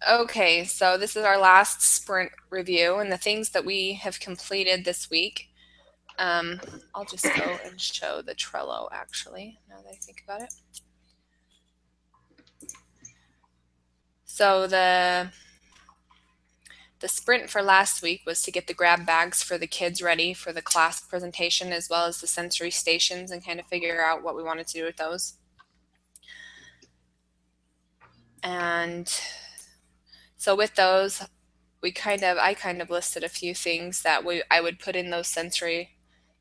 Okay, so this is our last sprint review and the things that we have completed this week. I'll just go and show the Trello actually, now that I think about it. So the sprint for last week was to get the grab bags for the kids ready for the class presentation as well as the sensory stations and kind of figure out what we wanted to do with those. And so with those, I kind of listed a few things that I would put in those sensory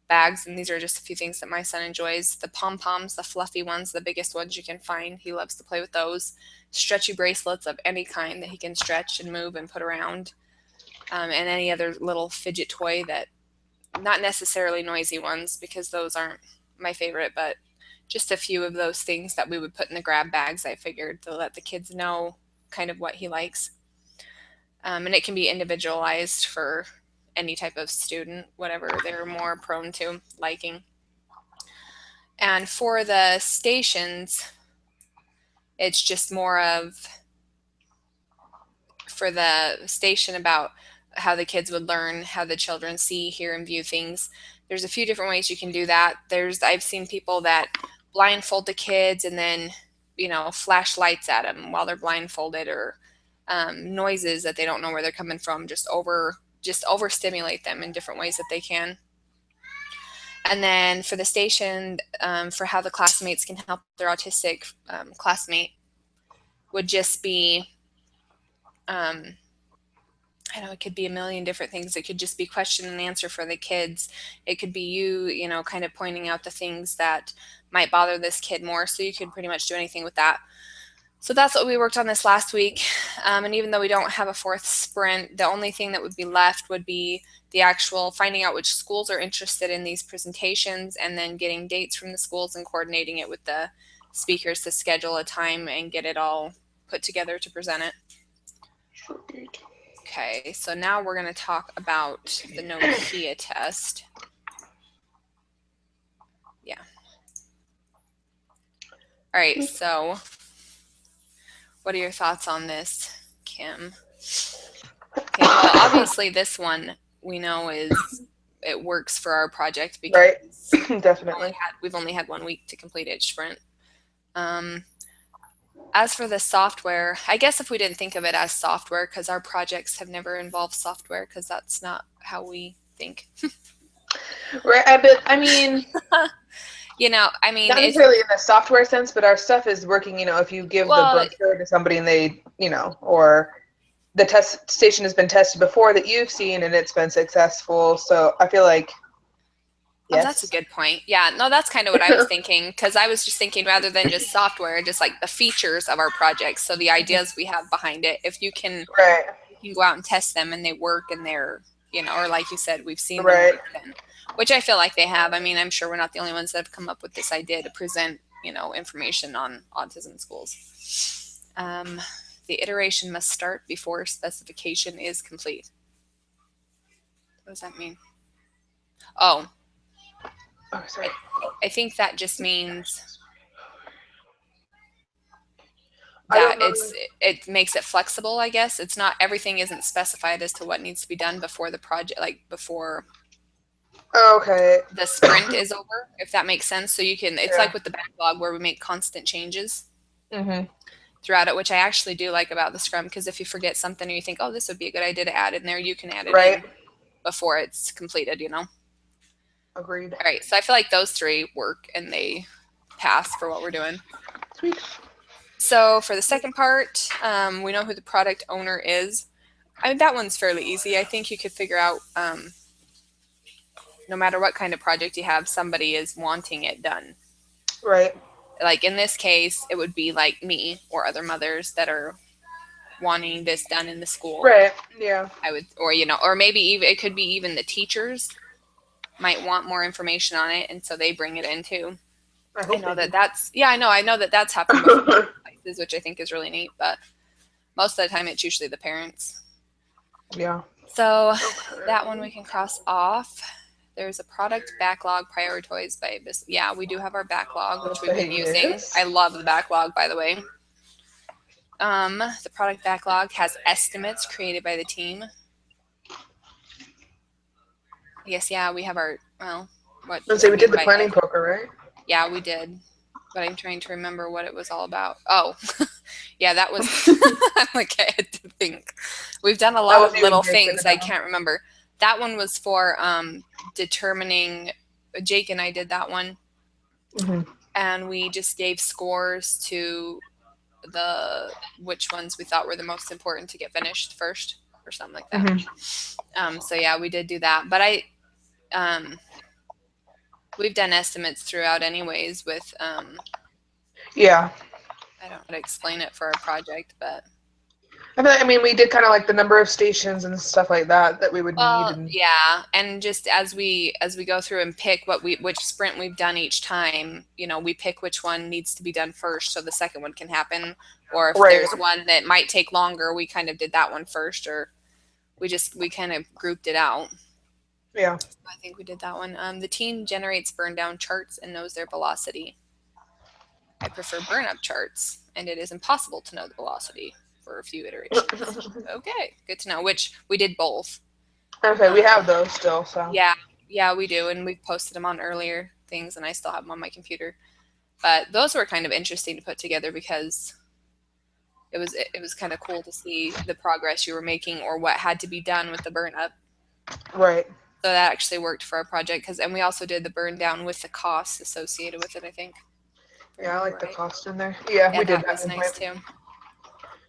bags, and these are just a few things that my son enjoys. The pom-poms, the fluffy ones, the biggest ones you can find. He loves to play with those. Stretchy bracelets of any kind that he can stretch and move and put around. And any other little fidget toy that, not necessarily noisy ones because those aren't my favorite, but just a few of those things that we would put in the grab bags, I figured, to let the kids know kind of what he likes. And it can be individualized for any type of student, whatever they're more prone to liking. And for the stations, it's just more of, for the station about how the kids would learn, how the children see, hear, and view things. There's a few different ways you can do that. I've seen people that blindfold the kids and then, flash lights at them while they're blindfolded, or noises that they don't know where they're coming from, just overstimulate them in different ways that they can. And then for the station, for how the classmates can help their autistic classmate, would just be, I know it could be a million different things. It could just be question and answer for the kids. It could be you, kind of pointing out the things that might bother this kid more. So you could pretty much do anything with that. So that's what we worked on this last week. And even though we don't have a fourth sprint, the only thing that would be left would be the actual finding out which schools are interested in these presentations, and then getting dates from the schools and coordinating it with the speakers to schedule a time and get it all put together to present it. Okay, so now we're going to talk about the Nokia test. Yeah. All right, so what are your thoughts on this, Kim? Okay, well, obviously this one we know it works for our project because Definitely. we've only had 1 week to complete each sprint. As for the software, I guess if we didn't think of it as software, because our projects have never involved software, because that's not how we think. Right, but I mean, not necessarily in the software sense, but our stuff is working. If you give the brochure to somebody and they, or the test station has been tested before that you've seen and it's been successful. So I feel like, yes. Oh, that's a good point. Yeah, no, that's kind of what I was thinking, because I was just thinking rather than just software, just like the features of our projects. So the ideas we have behind it, if you can, you can go out and test them and they work and they're, or like you said, we've seen them work then, which I feel like they have. I mean, I'm sure we're not the only ones that have come up with this idea to present, information on autism schools. The iteration must start before specification is complete. What does that mean? Oh, sorry. I think that just means that it makes it flexible, I guess. It's not, everything isn't specified as to what needs to be done before the project, like before the sprint is over, if that makes sense. So you can, it's like with the backlog where we make constant changes throughout it, which I actually do like about the Scrum, because if you forget something or you think, oh, this would be a good idea to add in there, you can add it in before it's completed, Agreed. All right, so I feel like those three work and they pass for what we're doing. Sweet. So for the second part, we know who the product owner is. That one's fairly easy. I think you could figure out, no matter what kind of project you have, somebody is wanting it done. Right. Like in this case, it would be like me or other mothers that are wanting this done in the school. Right. Yeah. I would, or maybe even, it could be even the teachers might want more information on it, and so they bring it in too. I know that's I know that that's happened before places, which I think is really neat, but most of the time it's usually the parents. Yeah. So that one we can cross off. There's a product backlog prioritized by this. Yeah, we do have our backlog, which we've been using. I love the backlog, by the way. The product backlog has estimates created by the team. Yes, yeah, we have our, well, what? Let's say we did the planning poker, right? Yeah, we did. But I'm trying to remember what it was all about. Oh, yeah, that was, like, I had to think. We've done a lot of little things. I can't remember. That one was for determining, Jake and I did that one. Mm-hmm. And we just gave scores to which ones we thought were the most important to get finished first or something like that. Mm-hmm. So yeah, we did do that. But we've done estimates throughout anyways with yeah. I don't know how to explain it for our project, but I mean, we did kind of like the number of stations and stuff like that we would need. And yeah, and just as we go through and pick which sprint we've done each time, we pick which one needs to be done first so the second one can happen, or if there's one that might take longer, we kind of did that one first, or we kind of grouped it out. Yeah. I think we did that one. The team generates burn down charts and knows their velocity. I prefer burn up charts, and it is impossible to know the velocity for a few iterations. Okay, good to know, which we did both. Okay, we have those still, so. Yeah, we do, and we've posted them on earlier things, and I still have them on my computer. But those were kind of interesting to put together because it was kind of cool to see the progress you were making or what had to be done with the burn up. Right. So that actually worked for our project, and we also did the burn down with the costs associated with it, I think. Yeah, I like the cost in there. Yeah, we did that. Was nice too.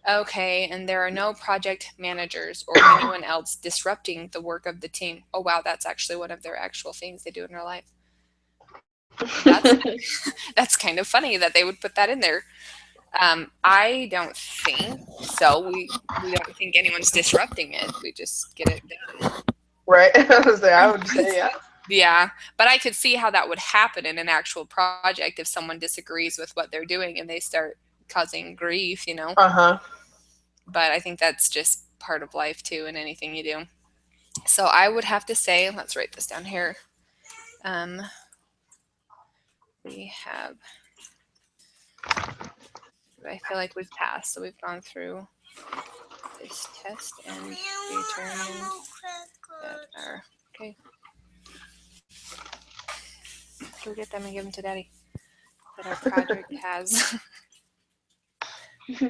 Okay, and there are no project managers or anyone else disrupting the work of the team. Oh wow, that's actually one of their actual things they do in real life. That's kind of funny that they would put that in there. I don't think so. We don't think anyone's disrupting it. We just get it done. Right. I would say yeah. Yeah, but I could see how that would happen in an actual project if someone disagrees with what they're doing and they start causing grief, Uh-huh. But I think that's just part of life too in anything you do. So I would have to say, let's write this down here. We have, I feel like we've passed, so we've gone through this test and determined that our, okay. Go get them and give them to Daddy. That our project has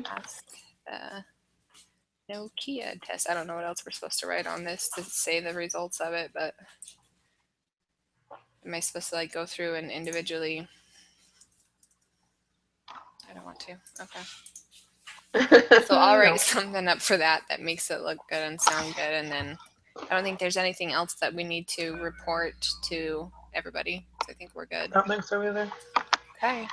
passed Nokia test. I don't know what else we're supposed to write on this to say the results of it, but am I supposed to go through and individually? I don't want to. Okay. So I'll write something up for that makes it look good and sound good, and then I don't think there's anything else that we need to report to everybody. So I think we're good. I don't think so either. Okay.